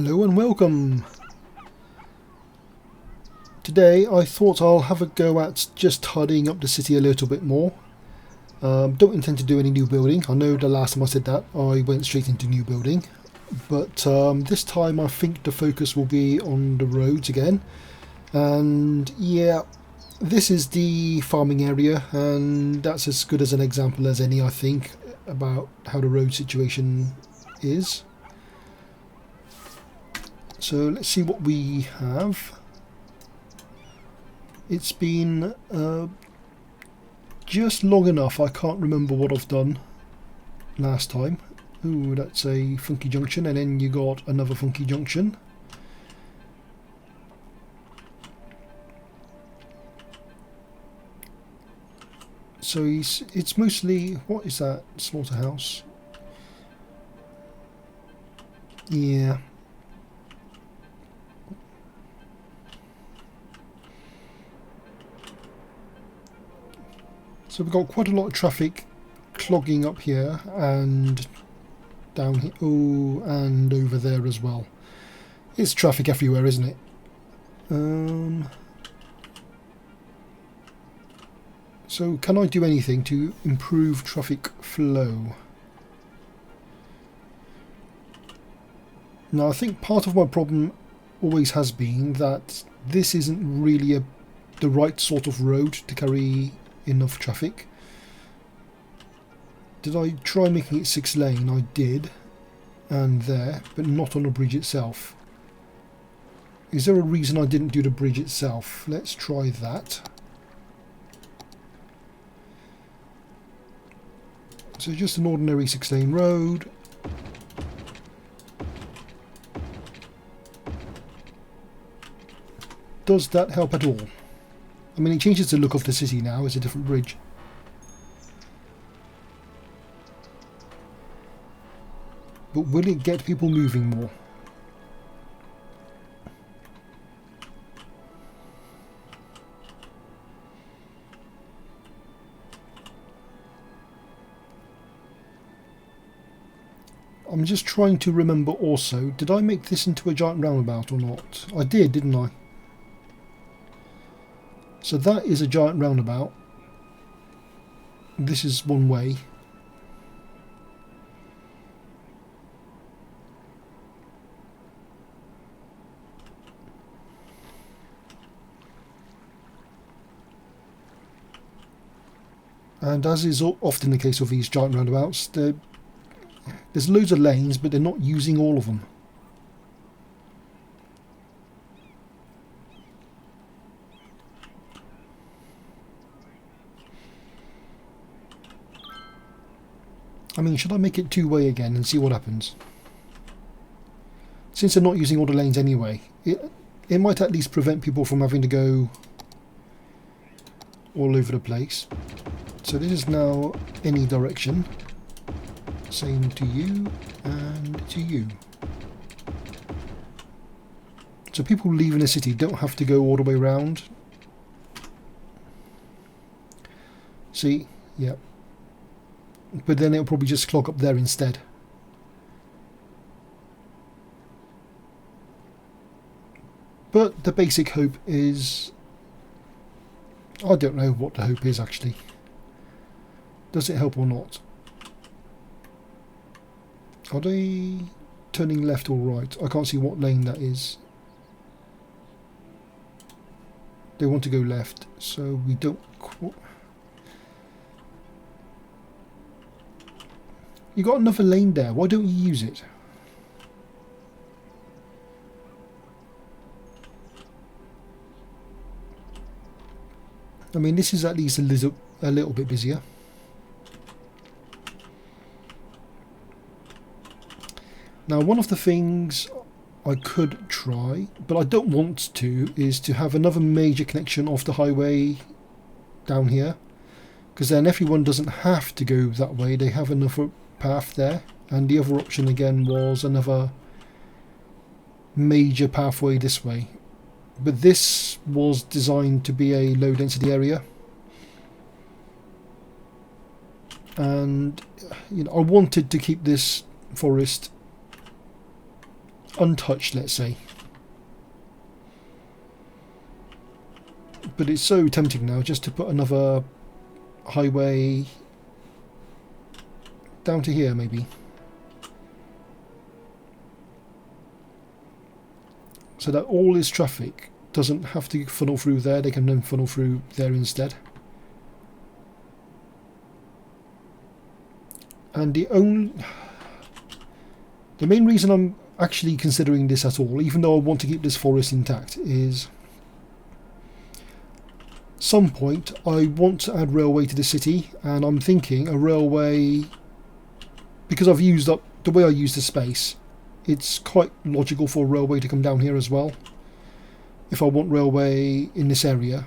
Hello and welcome! Today I thought I'll have a go at just tidying up the city a little bit more. Don't intend to do any new building. I know the last time I said that I went straight into new building, but this time I think the focus will be on the roads again. And yeah, this is the farming area, and that's as good as an example as any, I think, about how the road situation is. So let's see what we have. It's been just long enough I can't remember what I've done last time. Ooh, that's a funky junction, and then you got another funky junction. So it's mostly, what is that? Slaughterhouse? Yeah. So we've got quite a lot of traffic clogging up here and down here, oh, and over there as well. It's traffic everywhere, isn't it? So can I do anything to improve traffic flow? Now I think part of my problem always has been that this isn't really the right sort of road to carry enough traffic. Did I try making it 6 lane? I did, and there, but not on the bridge itself. Is there a reason I didn't do the bridge itself? Let's try that. So just an ordinary 6 lane road. Does that help at all? I mean, it changes the look of the city now. It's a different bridge. But will it get people moving more? I'm just trying to remember also, did I make this into a giant roundabout or not? I did, didn't I? So that is a giant roundabout. This is one way. And as is often the case with these giant roundabouts, there's loads of lanes, but they're not using all of them. I mean, should I make it 2-way again and see what happens? Since they're not using all the lanes anyway, it might at least prevent people from having to go all over the place. So this is now any direction. Same to you and to you. So people leaving the city don't have to go all the way around. See? Yeah. But then it'll probably just clog up there instead. But the basic hope is... I don't know what the hope is actually. Does it help or not? Are they turning left or right? I can't see what lane that is. They want to go left, so we don't... You got another lane there, why don't you use it? I mean, this is at least a little bit busier. Now, one of the things I could try, but I don't want to, is to have another major connection off the highway down here, because then everyone doesn't have to go that way. They have another path there, and the other option again was another major pathway this way. But this was designed to be a low density area, and you know, I wanted to keep this forest untouched, let's say. But it's so tempting now just to put another highway down to here, maybe. So that all this traffic doesn't have to funnel through there, they can then funnel through there instead. And the main reason I'm actually considering this at all, even though I want to keep this forest intact, is some point I want to add railway to the city, and I'm thinking a railway, because I've used up the way I use the space, it's quite logical for a railway to come down here as well if I want railway in this area.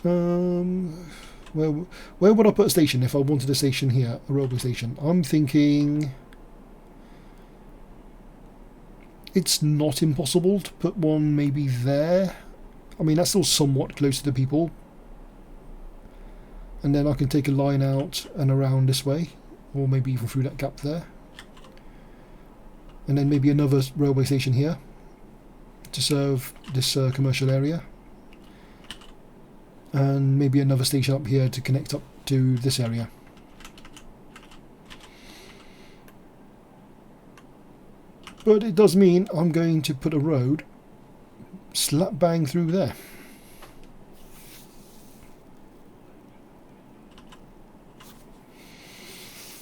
Where would I put a station if I wanted a station here, a railway station? I'm thinking it's not impossible to put one maybe there. I mean, that's still somewhat close to the people. And then I can take a line out and around this way, or maybe even through that gap there. And then maybe another railway station here to serve this commercial area. And maybe another station up here to connect up to this area. But it does mean I'm going to put a road slap bang through there.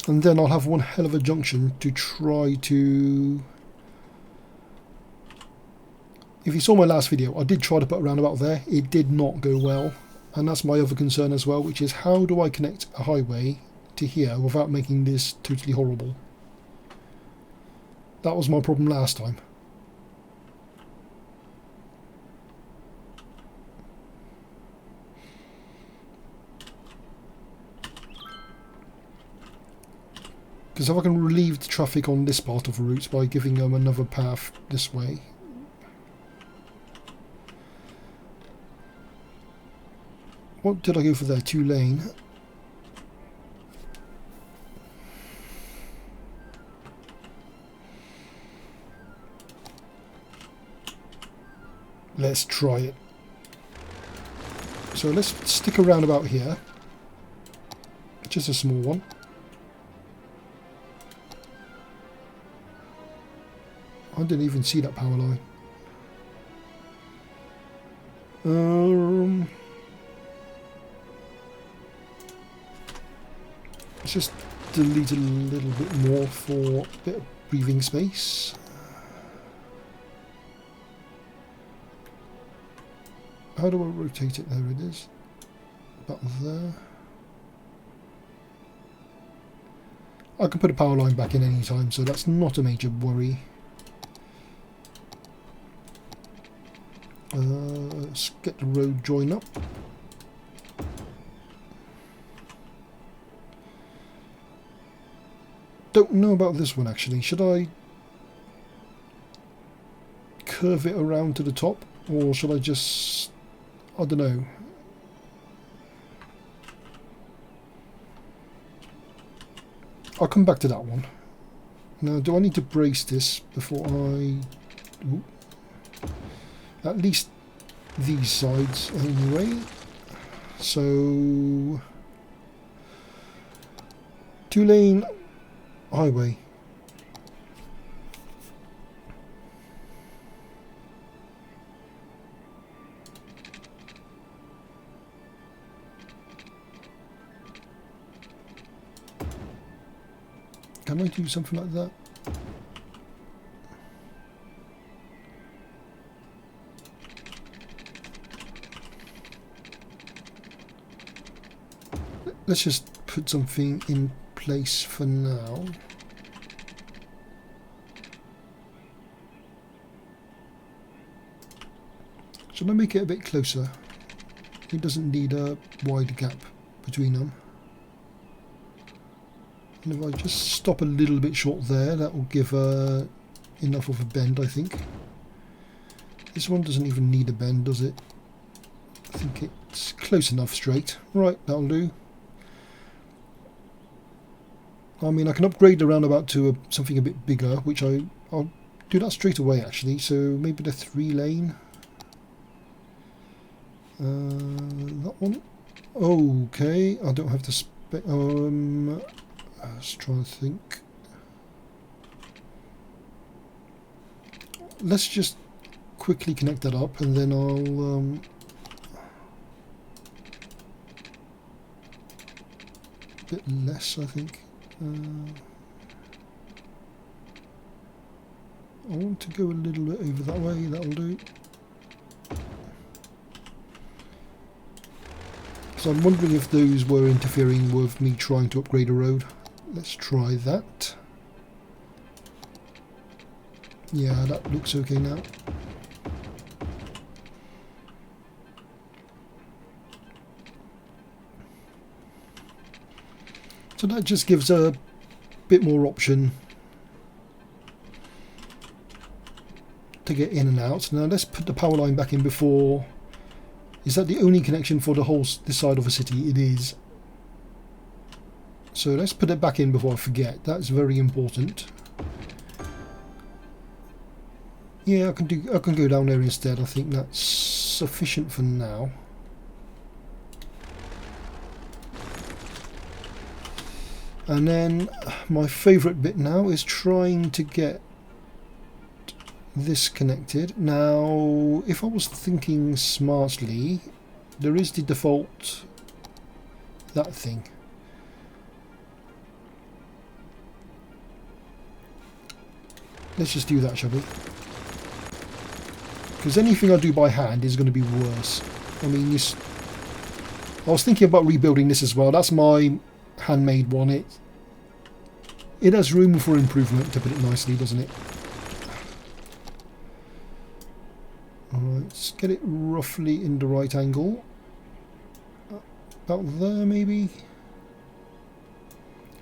And then I'll have one hell of a junction to try to... If you saw my last video, I did try to put a roundabout there. It did not go well. And that's my other concern as well, which is how do I connect a highway to here without making this totally horrible? That was my problem last time. Because if I can relieve the traffic on this part of the route by giving them another path this way. What did I go for there? 2 lane. Let's try it. So let's stick around about here. Just a small one. I didn't even see that power line. Let's just delete a little bit more for a bit of breathing space. How do I rotate it? There it is. About there. I can put a power line back in any time, so that's not a major worry. Let's get the road join up. Don't know about this one actually. Should I curve it around to the top, or should I just... I don't know. I'll come back to that one. Now, do I need to brace this before I... Ooh. At least these sides anyway. So 2-lane highway. Can I do something like that? Let's just put something in place for now. Should I make it a bit closer? It doesn't need a wide gap between them. And if I just stop a little bit short there, that will give enough of a bend, I think. This one doesn't even need a bend, does it? I think it's close enough straight. Right, that'll do. I mean, I can upgrade the roundabout to something a bit bigger, which I'll do that straight away actually, so maybe the 3-lane. That one. Okay, I don't have the let's try and think. Let's just quickly connect that up and then I'll a bit less, I think. I want to go a little bit over that way, that'll do. So I'm wondering if those were interfering with me trying to upgrade a road. Let's try that. Yeah, that looks okay now. So that just gives a bit more option to get in and out. Now let's put the power line back in before. Is that the only connection for the whole this side of the city? It is. So let's put it back in before I forget. That's very important. Yeah, I can go down there instead. I think that's sufficient for now. And then my favourite bit now is trying to get this connected. Now, if I was thinking smartly, there is the default, that thing. Let's just do that, shall we? Because anything I do by hand is going to be worse. I mean, this. I was thinking about rebuilding this as well. That's my handmade one. It has room for improvement, to put it nicely, doesn't it? Alright, let's get it roughly in the right angle. About there, maybe.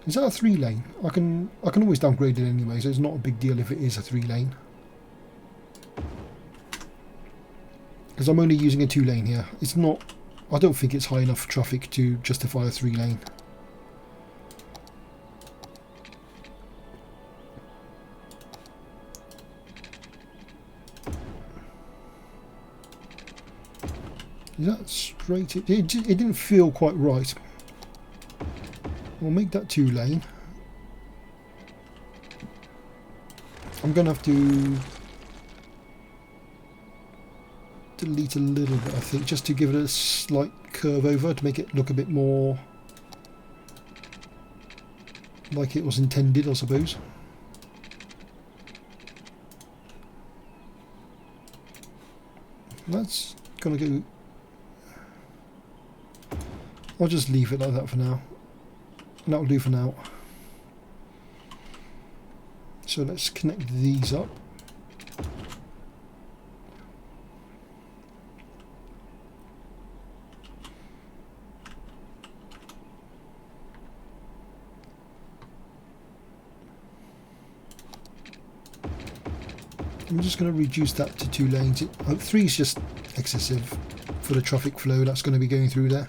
Is that a 3-lane? I can always downgrade it anyway, so it's not a big deal if it is a 3-lane. Because I'm only using a 2-lane here. It's not. I don't think it's high enough traffic to justify a 3-lane. Is that straight? It didn't feel quite right. We'll make that 2-lane. I'm going to have to delete a little bit, I think, just to give it a slight curve over to make it look a bit more like it was intended, I suppose. That's going to go. I'll just leave it like that for now. And that'll do for now. So let's connect these up. I'm just going to reduce that to 2 lanes. 3 is just excessive for the traffic flow that's going to be going through there.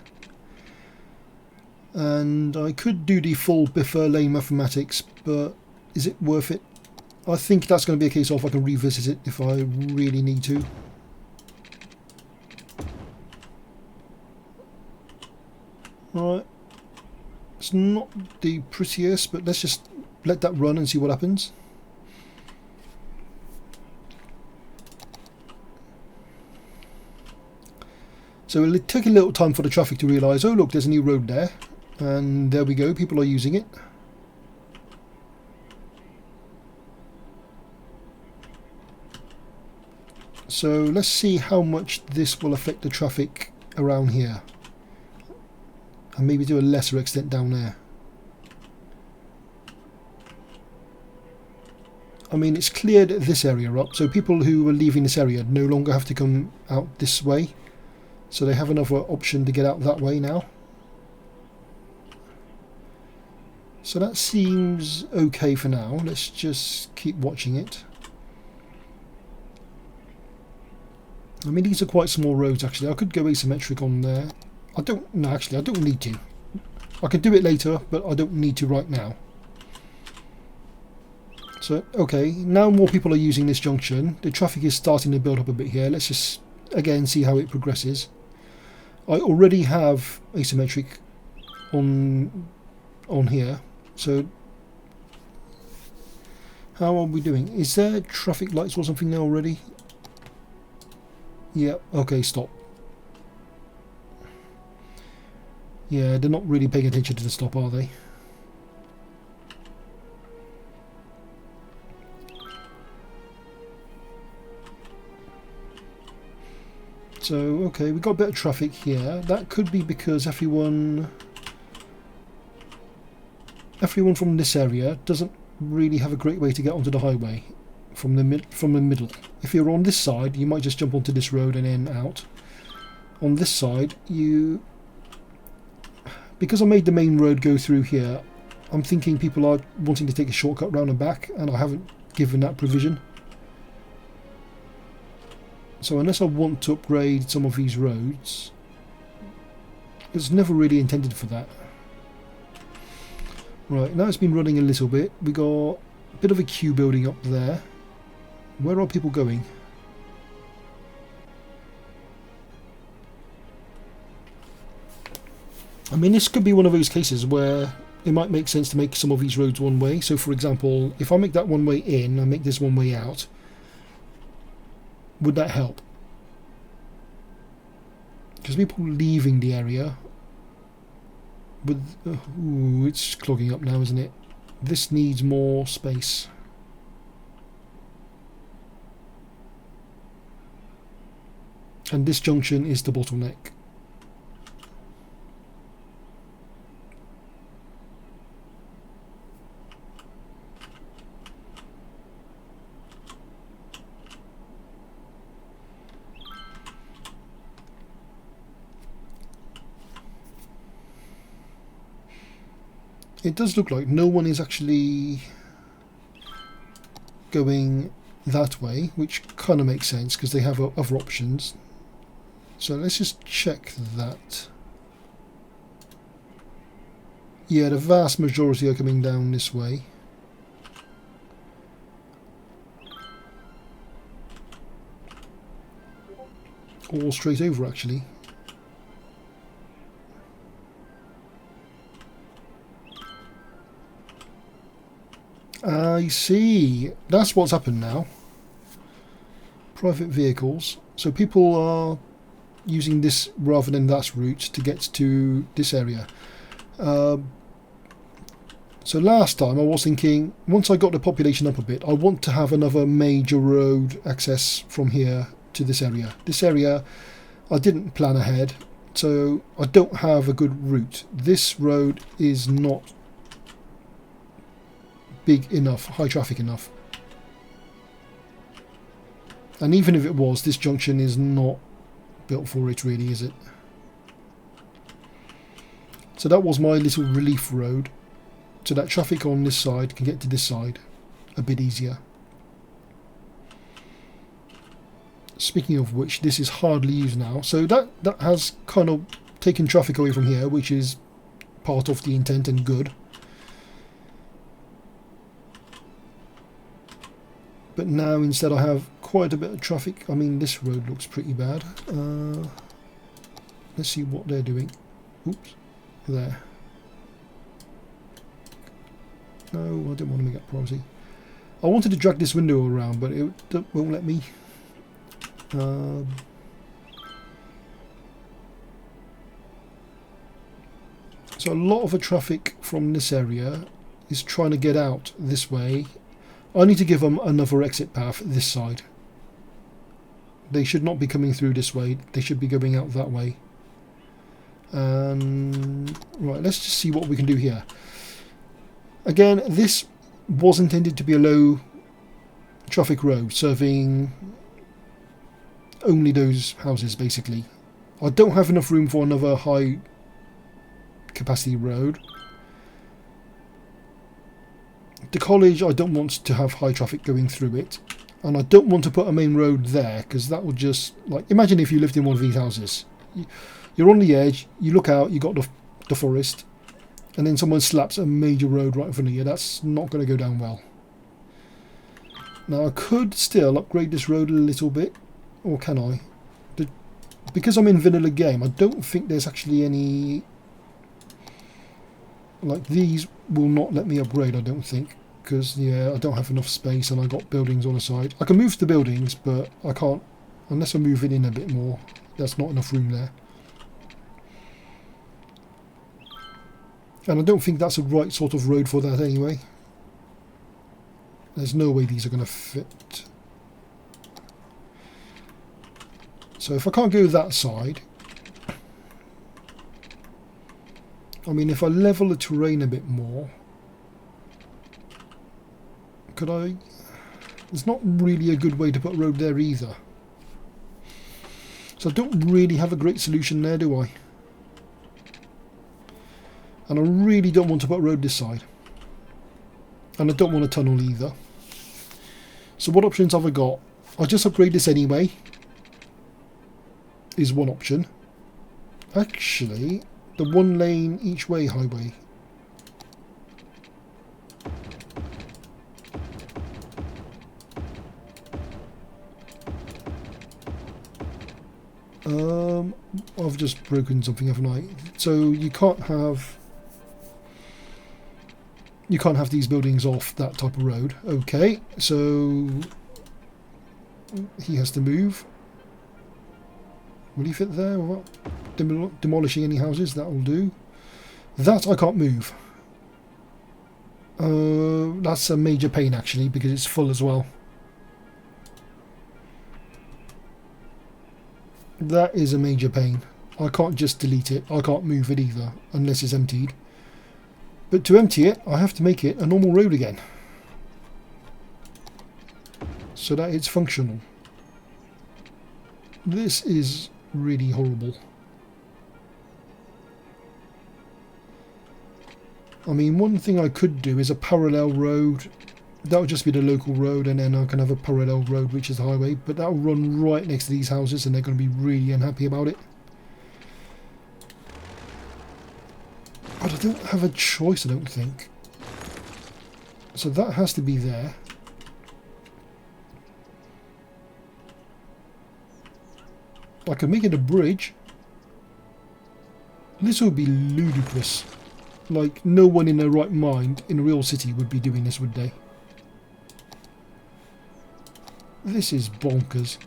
And I could do the full buffer lane mathematics, but is it worth it? I think that's going to be a case of I can revisit it if I really need to. Alright, it's not the prettiest, but let's just let that run and see what happens. So it took a little time for the traffic to realise, oh look, there's a new road there. And there we go, people are using it. So let's see how much this will affect the traffic around here. And maybe to a lesser extent down there. I mean, it's cleared this area up, so people who are leaving this area no longer have to come out this way. So they have another option to get out that way now. So that seems okay for now. Let's just keep watching it. I mean, these are quite small roads actually. I could go asymmetric on there. I don't need to. I can do it later, but I don't need to right now. So, okay, now more people are using this junction. The traffic is starting to build up a bit here. Let's just, again, see how it progresses. I already have asymmetric on here. So, how are we doing? Is there traffic lights or something there already? Yeah, okay, stop. Yeah, they're not really paying attention to the stop, are they? So, okay, we've got a bit of traffic here. That could be because everyone from this area doesn't really have a great way to get onto the highway from the middle. If you're on this side, you might just jump onto this road and then out. On this side, because I made the main road go through here, I'm thinking people are wanting to take a shortcut round and back, and I haven't given that provision. So unless I want to upgrade some of these roads, it's never really intended for that. Right, now it's been running a little bit. We got a bit of a queue building up there. Where are people going? I mean, this could be one of those cases where it might make sense to make some of these roads one way. So for example, if I make that one way in and make this one way out, would that help? Because people leaving the area with ooh, it's clogging up now, isn't it? This needs more space. And this junction is the bottleneck. It does look like no one is actually going that way, which kind of makes sense because they have other options. So let's just check that. Yeah, the vast majority are coming down this way. Or straight over, actually. I see. That's what's happened now. Private vehicles. So people are using this rather than that route to get to this area. So last time I was thinking, once I got the population up a bit, I want to have another major road access from here to this area. This area I didn't plan ahead, so I don't have a good route. This road is not big enough, high traffic enough. And even if it was, this junction is not built for it really, is it? So that was my little relief road, so that traffic on this side can get to this side a bit easier. Speaking of which, this is hardly used now, so that has kind of taken traffic away from here, which is part of the intent and good. But now instead I have quite a bit of traffic. I mean, this road looks pretty bad. Let's see what they're doing. Oops, there. No, I didn't want to make that priority. I wanted to drag this window around, but it won't let me. So a lot of the traffic from this area is trying to get out this way. I need to give them another exit path this side. They should not be coming through this way. They should be going out that way. Right, let's just see what we can do here. Again, this was intended to be a low traffic road, serving only those houses basically. I don't have enough room for another high capacity road. The college, I don't want to have high traffic going through it, and I don't want to put a main road there because that would just, like, imagine if you lived in one of these houses. You're on the edge, you look out, you got the forest, and then someone slaps a major road right in front of you. That's not going to go down well. Now I could still upgrade this road a little bit, or can I? Because I'm in vanilla game, I don't think there's actually any... Like, these will not let me upgrade, I don't think. Because, yeah, I don't have enough space and I got buildings on the side. I can move the buildings, but I can't... Unless I move it in a bit more, there's not enough room there. And I don't think that's the right sort of road for that anyway. There's no way these are going to fit. So if I can't go that side... I mean, if I level the terrain a bit more... Could I... There's not really a good way to put a road there either. So I don't really have a great solution there, do I? And I really don't want to put a road this side. And I don't want a tunnel either. So what options have I got? I'll just upgrade this anyway. Is one option. Actually, the one lane each way highway. I've just broken something, haven't I? So you can't have these buildings off that type of road. Okay, so he has to move. Will he fit there or what? Demolishing any houses, that will do. That I can't move. That's a major pain actually, because it's full as well. That is a major pain. I can't just delete it. I can't move it either, unless it's emptied. But to empty it, I have to make it a normal road again, so that it's functional. This is really horrible. I mean, one thing I could do is a parallel road. That would just be the local road, and then I can have a parallel road which is the highway, but that will run right next to these houses and they're going to be really unhappy about it. But I don't have a choice, I don't think. So that has to be there. I could make it a bridge. This would be ludicrous. Like, no one in their right mind in a real city would be doing this, would they? This is bonkers.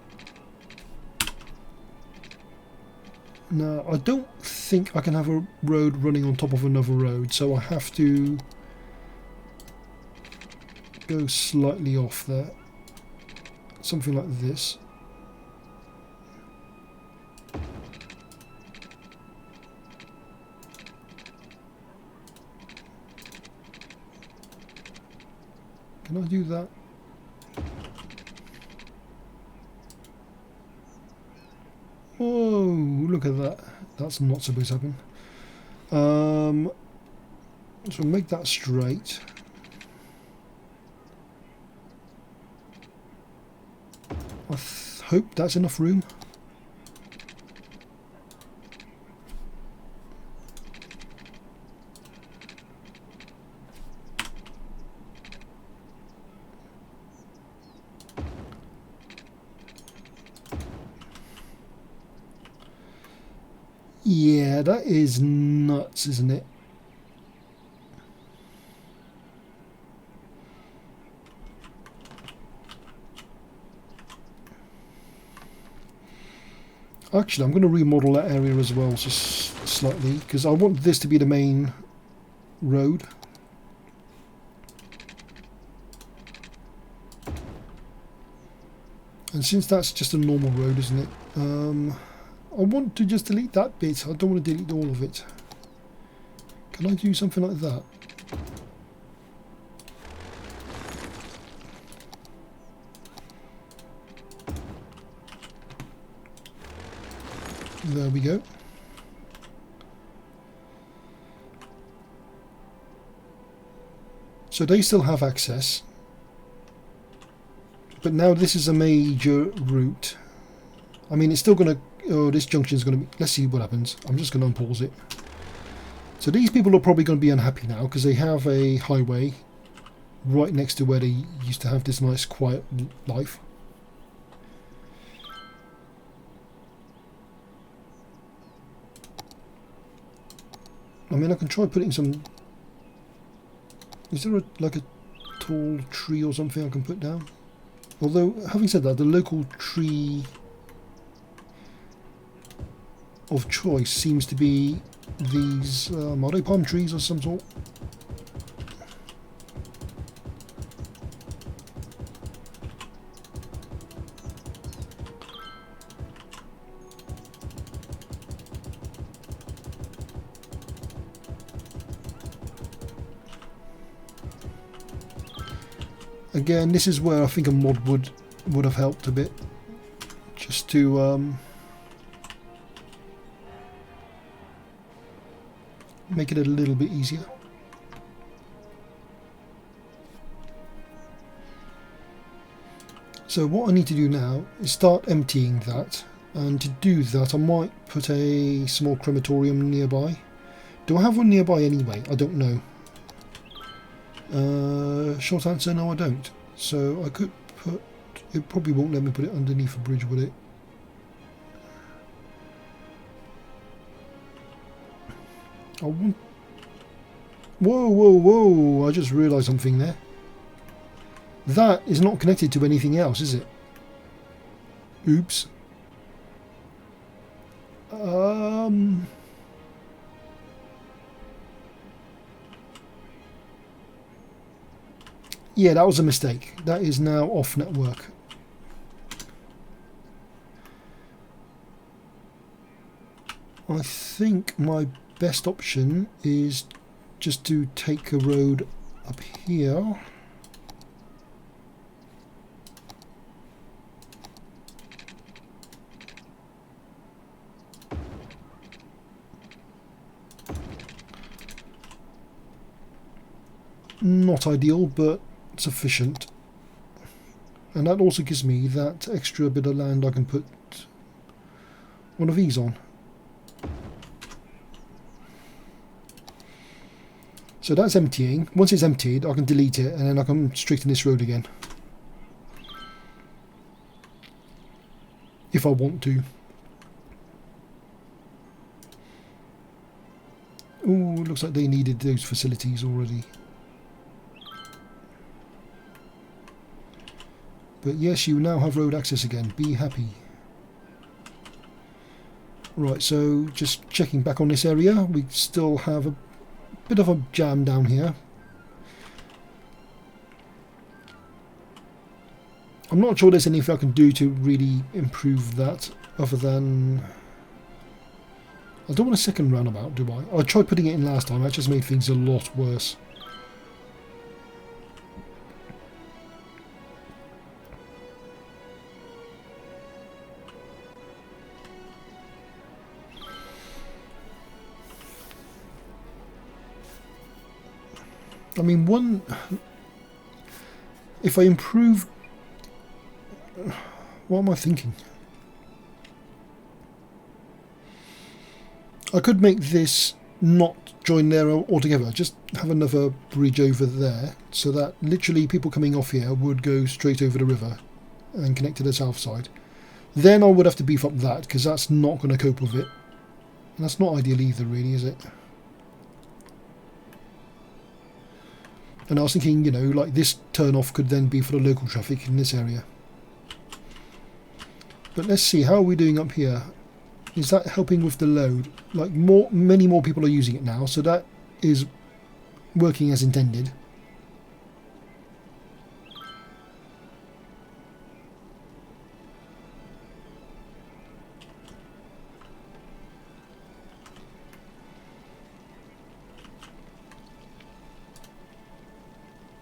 Now, I don't think I can have a road running on top of another road, so I have to go slightly off there. Something like this. Can I do that? Oh, look at that. That's not supposed to happen. So make that straight. I hope that's enough room. Yeah, that is nuts, isn't it? Actually, I'm going to remodel that area as well, just slightly, because I want this to be the main road. And since that's just a normal road, isn't it? I want to just delete that bit. I don't want to delete all of it. Can I do something like that? There we go. So they still have access. But now this is a major route. I mean, it's still going to... Oh, this junction is going to be... Let's see what happens. I'm just going to unpause it. So these people are probably going to be unhappy now because they have a highway right next to where they used to have this nice quiet life. I mean, I can try putting some... Is there like a tall tree or something I can put down? Although, having said that, the local tree of choice seems to be these are they palm trees of some sort? Again, this is where I think a mod would have helped a bit, just to make it a little bit easier. So what I need to do now is start emptying that, and to do that I might put a small crematorium nearby. Do I have one nearby anyway? I don't know. Short answer, no I don't. So I could put... It probably won't let me put it underneath a bridge, would it? I want... Whoa, whoa, whoa! I just realised something there. That is not connected to anything else, is it? Oops. Yeah, that was a mistake. That is now off network. I think my best option is just to take a road up here. Not ideal, but sufficient. And that also gives me that extra bit of land I can put one of these on. So that's emptying. Once it's emptied, I can delete it and then I can straighten this road again. If I want to. Ooh, looks like they needed those facilities already. But yes, you now have road access again. Be happy. Right, so just checking back on this area. We still have a bit of a jam down here. I'm not sure there's anything I can do to really improve that other than... I don't want a second roundabout, do I? I tried putting it in last time. That just made things a lot worse. I mean, one... If I improve... What am I thinking? I could make this not join there altogether. Just have another bridge over there, so that literally people coming off here would go straight over the river and connect to the south side. Then I would have to beef up that, because that's not going to cope with it. And that's not ideal either, really, is it? And I was thinking, you know, like this turn-off could then be for the local traffic in this area. But let's see, how are we doing up here? Is that helping with the load? Like, many more people are using it now, so that is working as intended.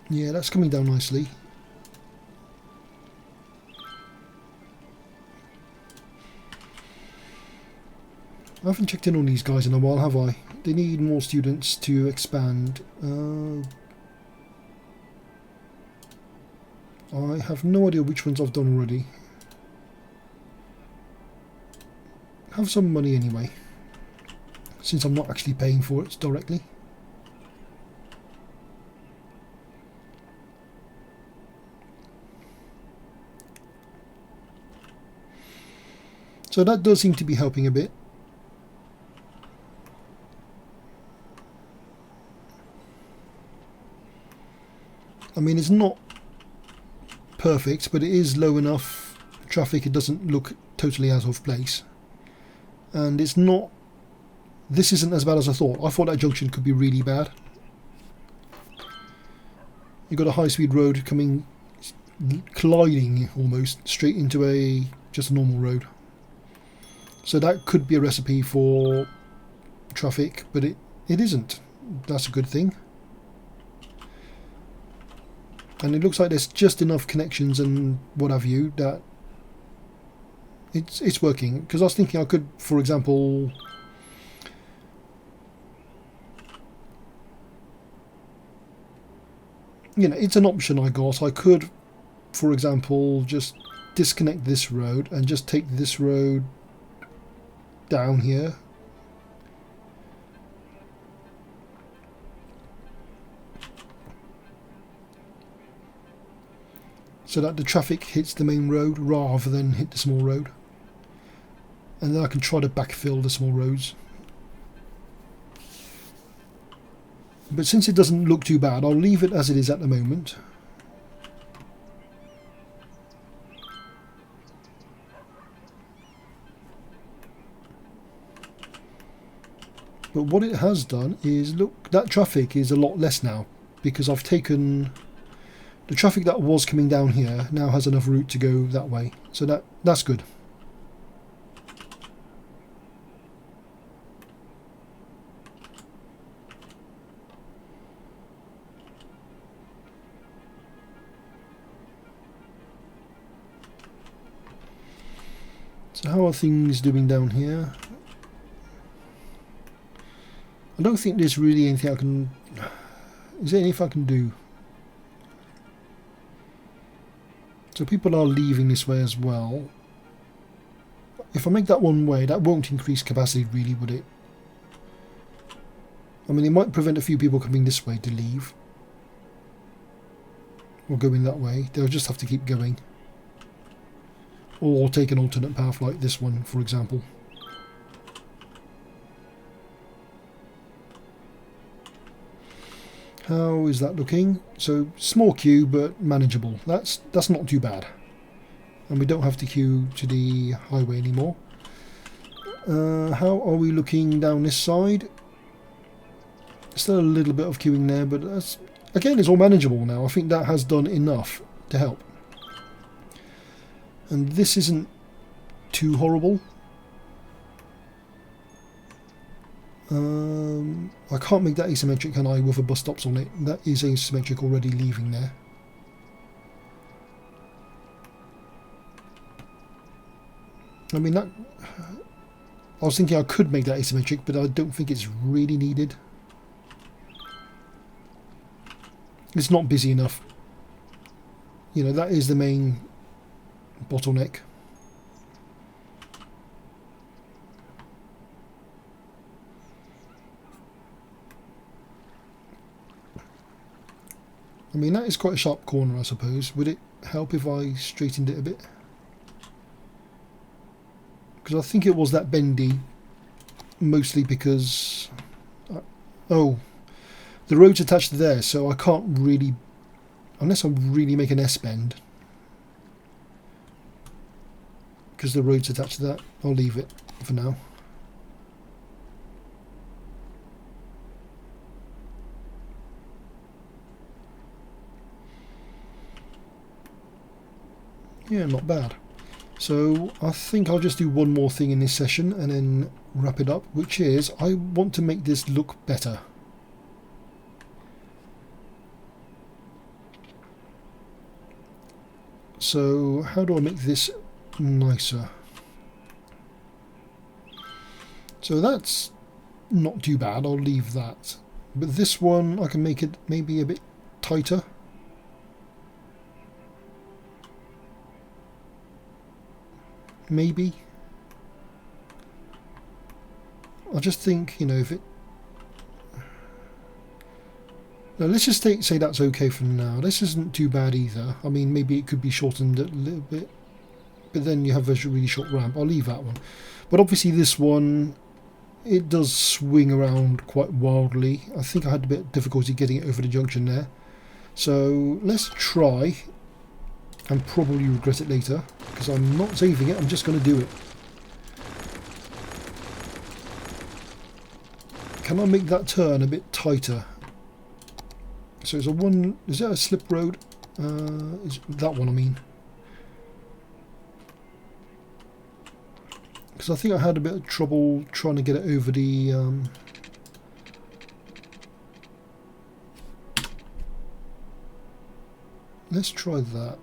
Yeah, that's coming down nicely. I haven't checked in on these guys in a while, have I? They need more students to expand. I have no idea which ones I've done already. Have some money anyway, since I'm not actually paying for it directly. So that does seem to be helping a bit. I mean, it's not perfect, but it is low enough traffic, it doesn't look totally out of place. And it's not... This isn't as bad as I thought. I thought that junction could be really bad. You've got a high-speed road coming, colliding almost straight into just a normal road. So that could be a recipe for traffic, but it isn't. That's a good thing. And it looks like there's just enough connections and what have you that it's working. Because I was thinking I could, for example, you know, it's an option I got. I could, for example, just disconnect this road and just take this road down here. So that the traffic hits the main road rather than hit the small road. And then I can try to backfill the small roads. But since it doesn't look too bad, I'll leave it as it is at the moment. But what it has done is, look, that traffic is a lot less now, because I've taken the traffic that was coming down here now has enough route to go that way. So that's good. So how are things doing down here? I don't think there's really anything I can... Is there anything I can do? So people are leaving this way as well. If I make that one way, that won't increase capacity really, would it? I mean, it might prevent a few people coming this way to leave. Or going that way. They'll just have to keep going. Or take an alternate path like this one, for example. How is that looking? So small queue but manageable. That's not too bad. And we don't have to queue to the highway anymore. How are we looking down this side? Still a little bit of queuing there, but that's, again, it's all manageable now. I think that has done enough to help. And this isn't too horrible. I can't make that asymmetric, can I, with the bus stops on it? That is asymmetric already leaving there. I mean, that... I was thinking I could make that asymmetric, but I don't think it's really needed. It's not busy enough. You know, that is the main bottleneck. I mean, that is quite a sharp corner, I suppose. Would it help if I straightened it a bit? Because I think it was that bendy, mostly because... oh, the road's attached to there, so I can't really... Unless I really make an S-bend. Because the road's attached to that, I'll leave it for now. Yeah, not bad. So I think I'll just do one more thing in this session and then wrap it up, which is I want to make this look better. So how do I make this nicer? So that's not too bad, I'll leave that. But this one I can make it maybe a bit tighter. Maybe. I just think, you know, if it... Now let's just say that's okay for now. This isn't too bad either. I mean, maybe it could be shortened a little bit. but then you have a really short ramp. I'll leave that one. But obviously this one, it does swing around quite wildly. I think I had a bit of difficulty getting it over the junction there. So let's try, and probably regret it later, because I'm not saving it, I'm just going to do it. Can I make that turn a bit tighter? So it's a one, is that a slip road? Is that one I mean. Because I think I had a bit of trouble trying to get it over the let's try that.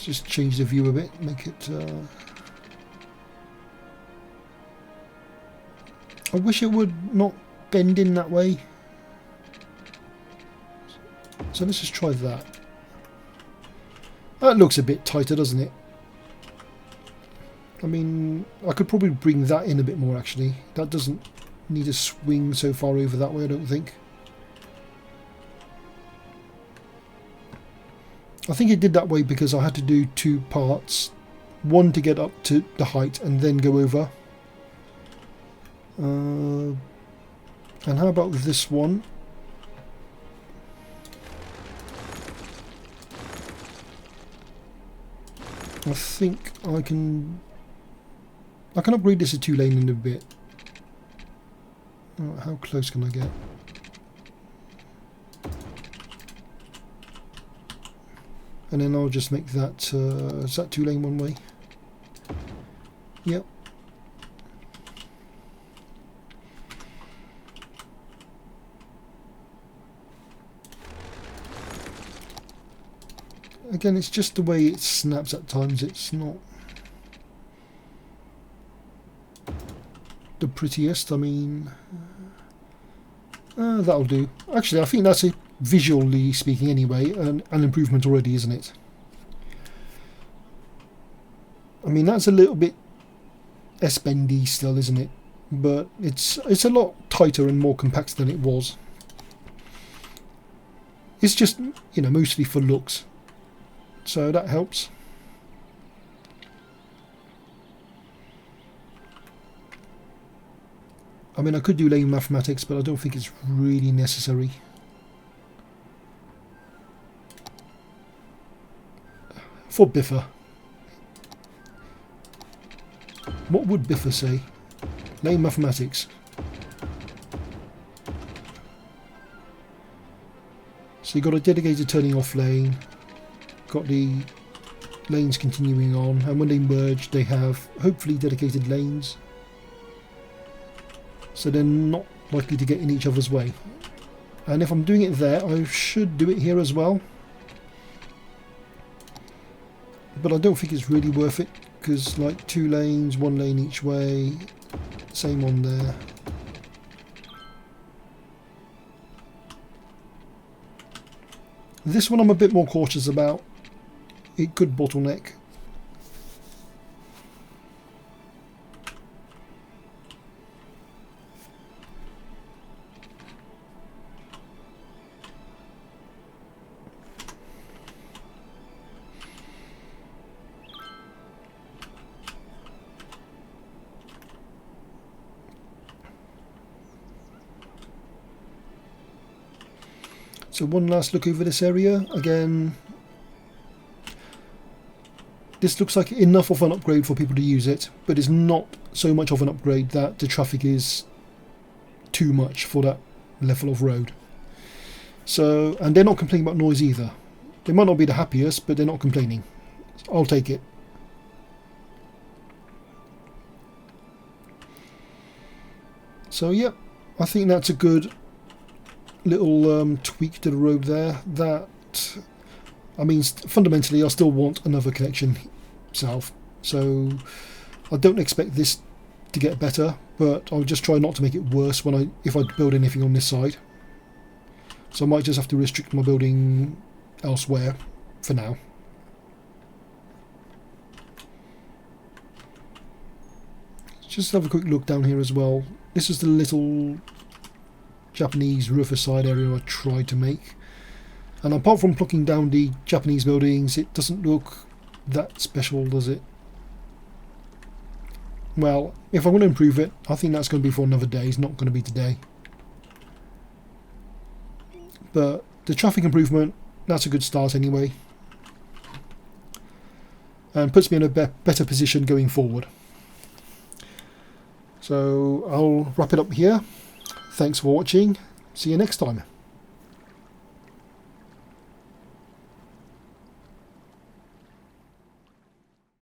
Just change the view a bit, make it I wish it would not bend in that way. So let's just try that. That looks a bit tighter, doesn't it? I mean, I could probably bring that in a bit more actually. That doesn't need to swing so far over that way, I don't think. I think it did that way because I had to do two parts. One to get up to the height and then go over. And how about this one? I think I can upgrade this to 2-lane in a bit. How close can I get? And then I'll just make that, is that 2-lane one way? Yep. Again, it's just the way it snaps at times, it's not the prettiest. I mean, that'll do. Actually, I think that's, visually speaking anyway, an improvement already, isn't it? I mean, that's a little bit S-bendy still, isn't it? But it's a lot tighter and more compact than it was. It's just, you know, mostly for looks. So that helps. I mean, I could do lane mathematics, but I don't think it's really necessary. For Biffa. What would Biffa say? Lane mathematics. So you've got a dedicated turning off lane, got the lanes continuing on, and when they merge they have hopefully dedicated lanes. So they're not likely to get in each other's way. And if I'm doing it there, I should do it here as well. But I don't think it's really worth it, because like 2 lanes, 1 lane each way, same on there. This one I'm a bit more cautious about. It could bottleneck. So one last look over this area. Again, this looks like enough of an upgrade for people to use it, but it's not so much of an upgrade that the traffic is too much for that level of road. So, and they're not complaining about noise either. They might not be the happiest, but they're not complaining. I'll take it. So yeah, I think that's a good little tweak to the road there. That, I mean, fundamentally I still want another connection south, so I don't expect this to get better, but I'll just try not to make it worse if I build anything on this side. So I might just have to restrict my building elsewhere for now. Just have a quick look down here as well. This is the little Japanese riverside area I tried to make. And apart from plucking down the Japanese buildings, it doesn't look that special, does it? Well, if I want to improve it, I think that's going to be for another day. It's not going to be today. But the traffic improvement, that's a good start anyway. And puts me in a better position going forward. So I'll wrap it up here. Thanks for watching. See you next time.